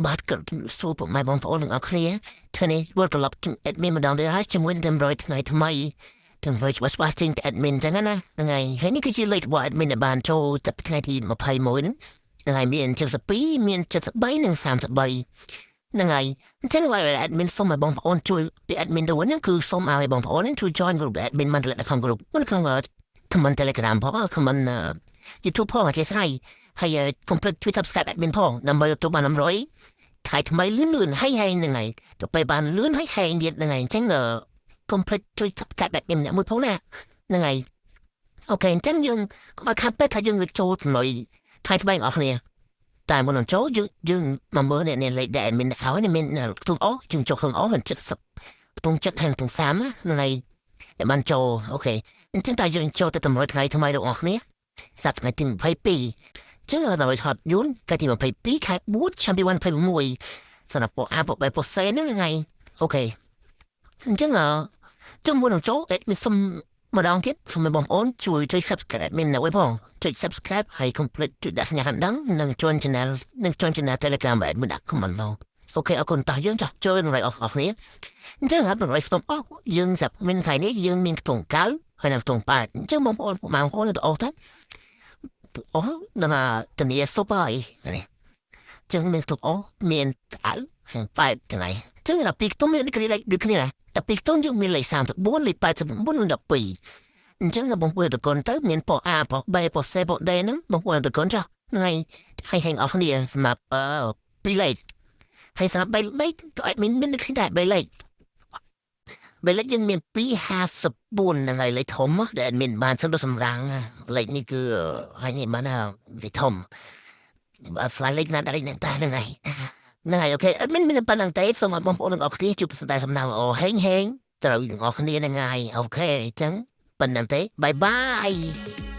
បាទក៏សួរពុកម៉ែបងប្អូនទាំងអស់គ្នាថ្ងៃនេះវិលត្រឡប់ជិះ admin ម្ដងទៀតហើយជាមួយនឹង100ថ្ងៃថ្មីទាំង100ច្បាស់ច្បាស់ចេញពី admin ចឹងណាហ្នឹងហើយហើយនេះគឺជាលេខរបស់ admin ដែលបានចូលចាប់ថ្ងៃទី21ហ្នឹងហើយមាន72មាន73និង33ហ្នឹងហើយអញ្ចឹងបើ admin សុំឲ្យបងប្អូនជួយពី admin ទៅវិញគឺសុំឲ្យបងប្អូនជួយ join group admin មកនៅក្នុង group នៅក្នុង comment Telegram ផង comment YouTube ផងអធិស្ឋានហើយកុំភ្លេចជួយ subscribe admin ផងដើម្បីទទួលបាន100ខែថ្មីលឿនហើយហ្នឹងហើយទៅពេលបានលឿនហើយទៀតហ្នឹងហើយអញ្ចឹងកុំភ្លេចជួយ subscribe admin អ្នកមួយផងណាហ្នឹងហើយអូខេអញ្ចឹងយើងក៏មកខាត់ពេទ្យថាយើងចូលចំណុយខែថ្មីបងប្អូនតែមុននឹងចូលយើងមកមើលអ្នកលេខដែល admin ឲ្យមានខ្ទង់អូយើងចូលខ្ទង់អូ70ខ្ទង់7ហើយខ្ទង់30ហ្នឹងហើយតែបានចូលអូខេអញ្ចឹងតែយើងចូលទៅ100ថ្ងៃថ្មីរបស់អ្នកគ្នាសប្តាហ៍ថ្ងៃទី22ចឹងដល់ហត់យូនថ្ងៃទី22ខែ4ឆ្នាំ2021សម្រាប់ពួកអាពួកបែបពួកសេហ្នឹងថ្ងៃអូខេអញ្ចឹងចុះមុននឹងចូលមានសុំម្ដងទៀតសូមឲ្យបងប្អូនជួយចុច subscribe មាននៅឯផងចុច subscribe ហើយកុំភ្លេចចុចដាក់សញ្ញាកណ្ដឹងនិង join channel និង join channel Telegram បែបមិនដាក់ comment មកអូខេអរគុណតោះយើងចាស់ចូលនឹងរយអស់គ្នាអញ្ចឹងហើយនឹងរយស្ទំអស់យើងចាប់មានថ្ងៃនេះយើងមានខ្ទង់9ហើយនឹងខ្ទង់8អញ្ចឹងបងប្អូនទៅអស់ទៅអូដល់តនីសុបហើយនេះចឹងមានស្ទប់អូមានអលហើយបែបថ្ងៃចឹងដល់ពីខ្ទង់មានគ្រីលេខដូចគ្នាណាតែពីខ្ទង់យើងមានលេខ34លេខ89និង12អញ្ចឹងបងប្អូនតកូនទៅមានពណ៌ A ពណ៌ B ពណ៌ C ពណ៌ D ហ្នឹងបងប្អូនតកូនចុះថ្ងៃហើយហែងអស់គ្នាសម្រាប់ពីរលេខហើយសម្រាប់3លេខក៏អាចមានដូចគ្នាដែរ3លេខលេខយើងមាន254ហ្នឹងហើយលេខធំដែលមានបានសឹងទៅសម្រាំងលេខនេះគឺហើយនេះបានលេខធំបើស្លាយលេខណាដែរអ្នកតាហ្នឹងហើយអូខេអត់មានប៉ុណ្្នឹងទេសូមឲ្យបងប្អូនទាំងអស់គ្នាជួបសន្តែសំណាងល្អហេងត្រូវទាំងអស់គ្នាហ្នឹងហើយអូខេអញ្ចឹងប៉ុណ្្នឹងទេបាយបាយ